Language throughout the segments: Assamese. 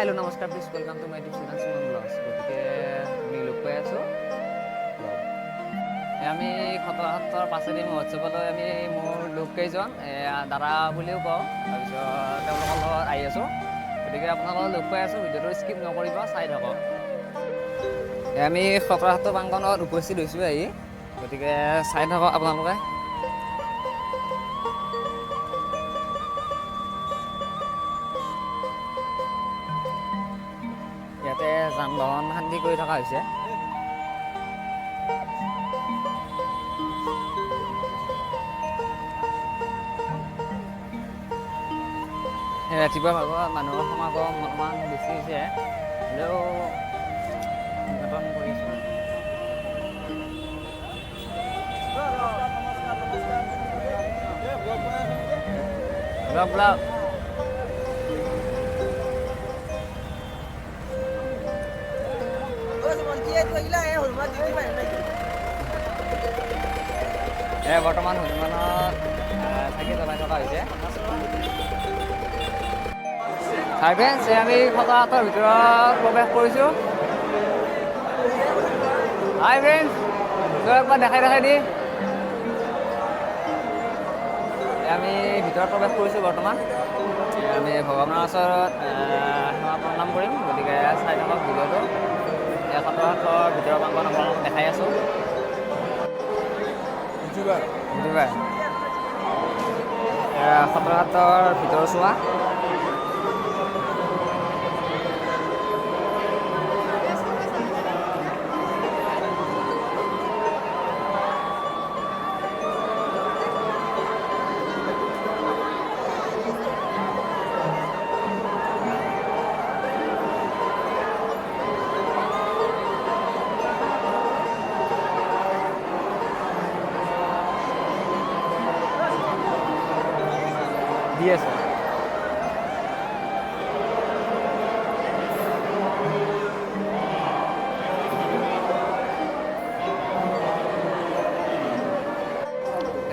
হেল্ল' নমস্কাৰ, please welcome to my YouTube channel Suman blogs. গতিকে আমি লগ পাই আছোঁ আমি সত্ৰৰ পাছেদি মহোৎসৱলৈ আমি মোৰ লোক কেইজন দাদা বুলিও কওঁ, তাৰপিছত তেওঁলোকৰ লগত আহি আছোঁ। গতিকে আপোনালোকক লগ পাই আছোঁ, ভিডিঅ'টো স্কিপ নকৰিব, চাই থাকক। আমি সত্ৰৰ প্ৰাংগণত উপস্থিত হৈছোঁ আহি, গতিকে চাই থাকক আপোনালোকে। ইয়াতে যান বাহন শান্তি কৰি থকা হৈছে। ৰাতিপুৱা ভাগত মানুহৰ সমাগম অলপমান বেছি হৈছে, হ'লেও উদযাপন কৰিছোঁ। ব্লগ ব্লগ বৰ্তমান হনুমানত চাকি জ্বলাই থকা হৈছে। হাই ফ্ৰেণ্ডছ, আমি সত্ৰৰ ভিতৰত প্ৰৱেশ কৰিছোঁ। হাই ফ্ৰেণ্ডছ, একবাৰ দেখাই দি আমি ভিতৰত প্ৰৱেশ কৰিছোঁ। বৰ্তমান আমি ভগৱানৰ ওচৰত সেৱা প্ৰণাম কৰিম, গতিকে চাই থাকক ভিডিঅ'টো। সত্ৰৰ ভিতৰৰ প্ৰাংগণ আপোনালোকক দেখাই আছোঁ। সত্ৰৰ ভিতৰ চোৱা। দি আছে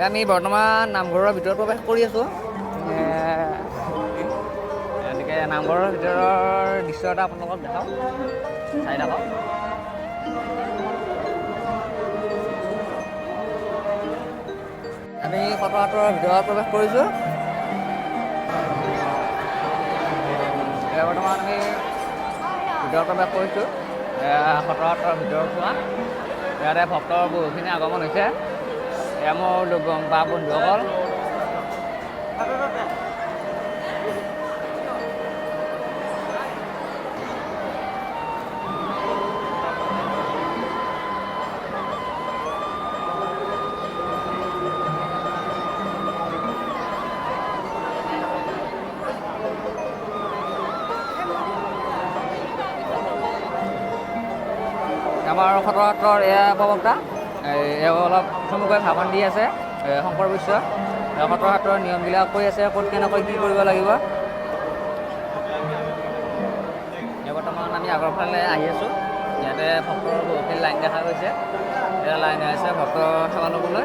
আমি বৰ্তমান নামঘৰৰ ভিতৰত প্ৰৱেশ কৰি আছোঁ। গতিকে নামঘৰৰ ভিতৰৰ দৃশ্য এটা আপোনালোকক দেখাওঁ, চাই থাকক। আমি সত্ৰৰ ভিতৰত প্ৰৱেশ কৰিছোঁ। বৰ্তমান আমি ভিতৰত প্ৰৱেশ কৰিছোঁ। সত্ৰৰ ভিতৰত চোৱা, ইয়াতে ভক্তৰ বহুখিনি আগমন হৈছে। এয়া মোৰ লগ বা বন্ধুসকল। আমাৰ সত্ৰৰ এয়া প্ৰবক্তা, এওঁ অলপ চমুকৈ ভাষণ দি আছে শংকৰ বিশ্ব। সত্ৰৰ নিয়মবিলাক কৈ আছে, ক'ত কেনেকৈ কি কৰিব লাগিব। বৰ্তমান আমি আগৰ ফালে আহি আছোঁ। ইয়াতে ভক্তৰ বহুখিনি লাইন দেখা গৈছে। এয়া লাইন হৈ আছে ভক্তৰ সেৱা ল'বলৈ।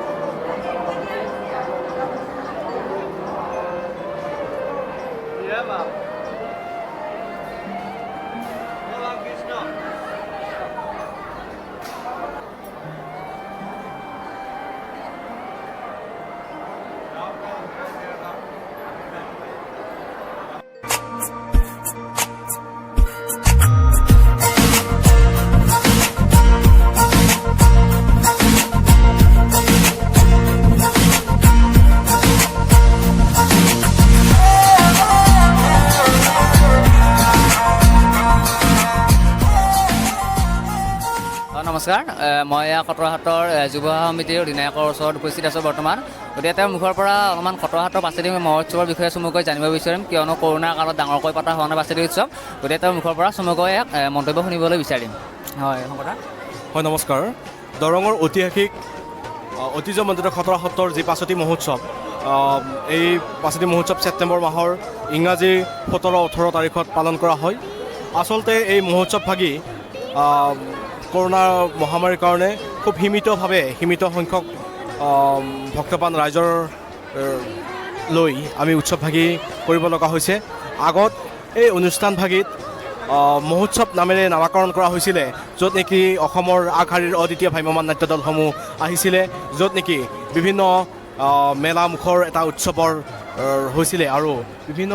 নমস্কাৰ, মই সত্ৰৰ যুৱ সমিতিৰ অধিনায়কৰ ওচৰত উপস্থিত আছোঁ বৰ্তমান। গতিকে তেওঁৰ মুখৰ পৰা অলপমান সত্ৰৰ পাছেদি মহোৎসৱৰ বিষয়ে চমুকৈ জানিব বিচাৰিম, কিয়নো কৰোণাৰ কালত ডাঙৰকৈ পতা হোৱা নাই পাছেদি উৎসৱ। গতিকে তেওঁৰ মুখৰ পৰা চমুকৈ এক মন্তব্য শুনিবলৈ বিচাৰিম। হয় শংকৰদা। হয় নমস্কাৰ। দৰঙৰ ঐতিহাসিক ঐতিহ্যমণ্ডিত সত্ৰৰ যি পাছতি মহোৎসৱ, এই পাছতি মহোৎসৱ ছেপ্টেম্বৰ মাহৰ ইংৰাজী 17-18 তাৰিখত পালন কৰা হয়। আচলতে এই মহোৎসৱভাগি কৰোণা মহামাৰীৰ কাৰণে খুব সীমিত সংখ্যক ভক্তপ্ৰাণ ৰাইজৰ লৈ আমি উৎসৱভাগি কৰিব লগা হৈছে। আগত এই অনুষ্ঠানভাগিত মহোৎসৱ নামেৰে নামাকৰণ কৰা হৈছিলে, য'ত নেকি অসমৰ আগশাৰীৰ অদ্বিতীয় ভ্ৰাম্যমাণ নাট্য দলসমূহ আহিছিলে, য'ত নেকি বিভিন্ন মেলামুখৰ এটা উৎসৱৰ হৈছিলে আৰু বিভিন্ন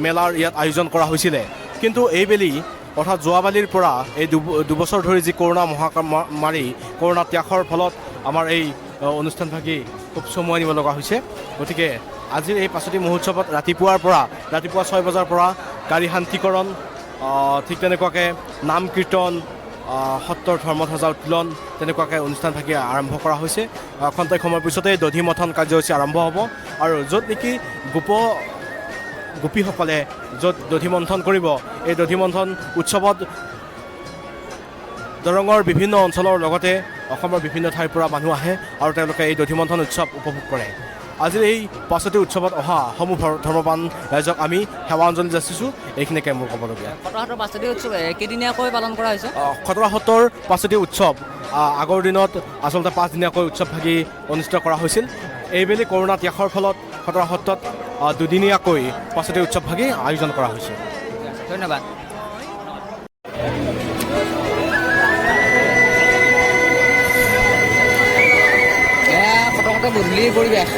মেলাৰ ইয়াত আয়োজন কৰা হৈছিলে। কিন্তু এইবেলি অৰ্থাৎ যোৱাবালিৰ পৰা এই দুবছৰ ধৰি যি কৰোণা মহামাৰী কৰোণা ত্যাগৰ ফলত আমাৰ এই অনুষ্ঠানভাগি খুব চমুৱাই নিব লগা হৈছে। গতিকে আজিৰ এই পাছতি মহোৎসৱত ৰাতিপুৱা 6 বজাৰ পৰা গাড়ী শান্তিকৰণ, ঠিক তেনেকুৱাকৈ নাম কীৰ্তন, সত্ৰৰ ধৰ্মধ্বজা উত্তোলন তেনেকুৱাকৈ অনুষ্ঠানভাগি আৰম্ভ কৰা হৈছে। খন্তেক সময়ৰ পিছতেই দধি মথন কাৰ্যসূচী আৰম্ভ হ'ব আৰু য'ত নেকি গোপীসকলে য'ত দধি মন্থন কৰিব, এই দধি মন্থন উৎসৱত দৰঙৰ বিভিন্ন অঞ্চলৰ লগতে অসমৰ বিভিন্ন ঠাইৰ পৰা মানুহ আহে আৰু তেওঁলোকে এই দধি মন্থন উৎসৱ উপভোগ কৰে। আজিৰ এই পাছতি উৎসৱত অহা সমূহ ধৰ্মপ্ৰাণ ৰাইজক আমি সেৱা অঞ্জলি যাচিছোঁ। এইখিনিকে মোৰ ক'বলগীয়া। খটৰা সত্ৰৰ পাছতি উৎসৱ কেইদিনীয়াকৈ পালন কৰা হৈছে? খটৰা সত্ৰৰ পাছতি উৎসৱ আগৰ দিনত আচলতে 5 দিনীয়াকৈ উৎসৱভাগি অনুষ্ঠিত কৰা হৈছিল। এইবেলি কৰোণা ত্যাগৰ ফলত খটৰা সত্ৰত 2 দিনীয়াকৈ পাছতি উৎসৱভাগি আয়োজন কৰা হৈছে। ধন্যবাদ। প্ৰথমতে গধূলিৰ পৰিৱেশ।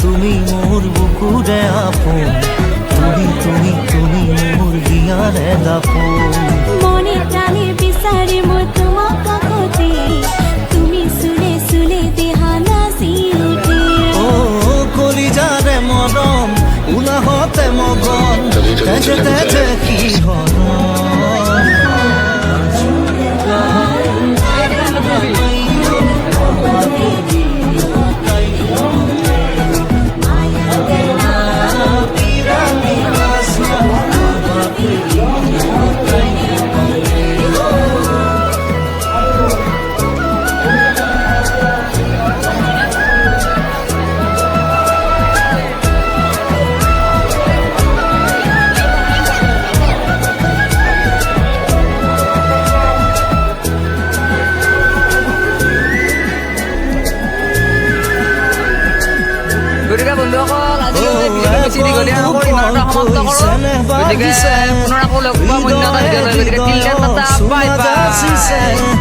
তুমি মোৰ বুকুৰে আপোন, তুমি মোৰ হিয়াৰে দাপোন। মনে প্ৰাণে বিচাৰি মই তোমাক কাকতে, তুমি চুলে চুলে দেহা নাচি উঠে। কলিজাৰে মৰম উলাহতে মগন, তেজে তেজে কি গতিকে বন্ধুসকল, আজিলৈ ভিডিঅ'টো বেছি দীঘলীয়া নকৰি ইমানতে সমাপ্ত কৰোঁ। গতিকে পুনৰ আকৌ লগ পাম অন্য এটা ভিডিঅ'লৈ। গতিকে till then, Tata, bye bye।